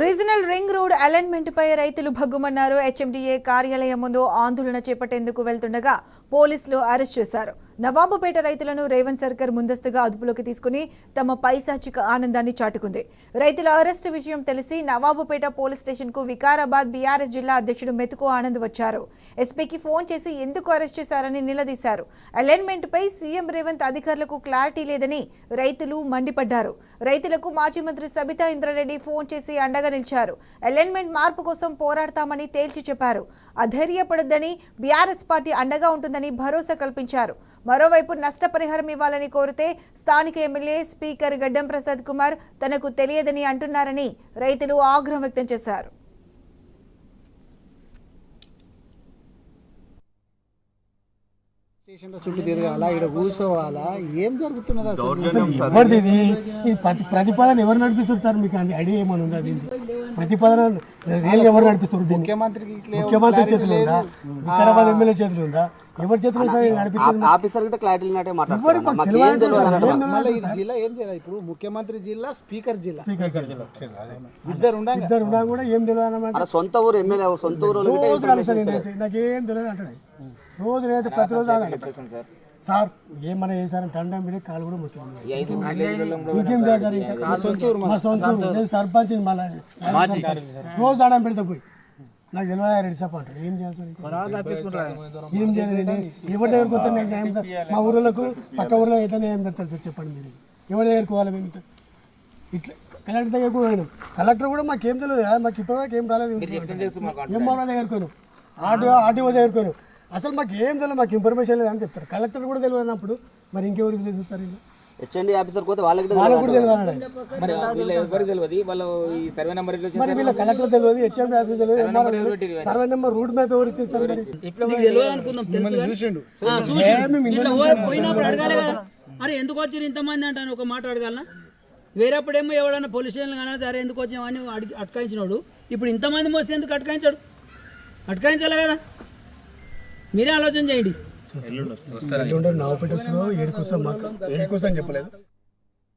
Regional ring road alignment పై రైతులు భగ్గుమన్నారు. HMDA కార్యాలయం ముందు ఆందోళన చేపట్టేందుకు వెళ్తుండగా పోలీసులు అరెస్ట్ చేశారు. నవాబుపేట రైతులను రేవంత్ సర్కార్ ముందస్తుగా అదుపులోకి తీసుకుని తమ పైశాచిక ఆనందాన్ని చాటుకుంది. రైతుల అరెస్టు విషయం తెలిసి నవాబుపేట పోలీస్ స్టేషన్ కు వికారాబాద్ బీఆర్ఎస్ జిల్లా అధ్యక్షుడు మెతుకు ఆనంద్ వచ్చారు. ఎస్పీకి ఫోన్ చేసి ఎందుకు అరెస్ట్ చేశారని నిలదీశారు. అలైన్మెంట్ పై సీఎం రేవంత్ అధికారులకు క్లారిటీ లేదని రైతులు మండిపడ్డారు. రైతులకు మాజీ మంత్రి సబితా ఇంద్రారెడ్డి ఫోన్ చేసి అండగా నిలిచారు. అలైన్మెంట్ మార్పు కోసం పోరాడతామని తేల్చి చెప్పారు. అధైర్యపడొద్దని, బీఆర్ఎస్ పార్టీ అండగా ఉంటుందని భరోసా కల్పించారు. మరోవైపు నష్టపరిహారం ఇవ్వాలని కోరితే స్థానిక ఎమ్మెల్యే స్పీకర్ గడ్డం ప్రసాద్ కుమార్ తనకు తెలియదని అంటున్నారని రైతులు ఆగ్రహం వ్యక్తం చేశారు. చుట్టూ తిరగాల, ఇక్కడ కూర్చోవాలా, ఏం జరుగుతున్నది ప్రతిపాదన ఎవరు నడిపిస్తారు సార్? మీకు ఐడియా ఏమైనా ఉందా? దీనికి ప్రతిపాదన రియల్ ఎవరు నడిపిస్తారు? ముఖ్యమంత్రి చేతులు ఉందా? వికారాబాద్ ఎమ్మెల్యే చేతులు ఉందా? ఎవరి చేతులు జిల్లా ఏం చేయాలి? ఇప్పుడు ముఖ్యమంత్రి జిల్లా, స్పీకర్ జిల్లా, ఇద్దరు కూడా ఏం తెలియదు అన్నమాట. సొంత ఊరు ఎమ్మెల్యే, సొంత ఊరు నాకేం తెలియదు అంటాడు. రోజు నేనైతే ప్రతిరోజు సార్ ఏమన్నా చేశారని తండం మీద కాలు కూడా ముట్టింది. ఇంకేం చేశారు? మా సొంత ఊరు, నేను సర్పంచ్, మళ్ళీ రోజు దండం పెడితే పోయి నాకు తెలియదు రెడ్డి సప్ప అంటాడు. ఏం చేయాలి సార్? ఏం చేయాలి? ఎవరి దగ్గరకు వస్తే నాకు ఏం సార్? మా ఊళ్ళకు పక్క ఊళ్ళో ఎట్లా ఏం చెప్తారు సార్? చెప్పండి మీరు. ఎవరి దగ్గరకు పోవాలి? మేము ఇట్లా కలెక్టర్ దగ్గరకు పోయినాం. కలెక్టర్ కూడా మాకేం తెలియదు, మాకు ఇప్పటిదాకా ఏం రాలేదు. ఎంఆర్ఓ దగ్గరకు పోయినాం, ఆర్టీఓ దగ్గరకు పోయినాం. అసలు మాకు ఏం తెలియదు, మాకు ఇన్ఫర్మేషన్ లేదు అని చెప్తారు. కలెక్టర్ కూడా తెలియదు అన్నప్పుడు మరి ఇంకెవరికి తెలుసు సార్? హెచ్ఎండి ఆఫీసర్ పోతే వాళ్ళకి కూడా తెలియదు. మరి వీళ్ళ కలెక్టర్ తెలియదు, హెచ్ఎండి ఆఫీసర్ తెలియదు, సర్వే నెంబర్ రూట్ మ్యాప్ ఎవరు ఇచ్చేస్తారు? అరే ఎందుకు వచ్చారు ఇంతమంది అంటాను ఒక మాట అడగాలనా? వేరేప్పుడేమో ఎవడన్నా పోలీస్ స్టేషన్ కానీ అరే ఎందుకు వచ్చామని అటకాయించినాడు. ఇప్పుడు ఇంతమంది మోస్తే ఎందుకు అటకాయించాడు? అటకాయించాలి కదా, మీరే ఆలోచన చేయండి. నవపేట 7 కోసం చెప్పలేదు.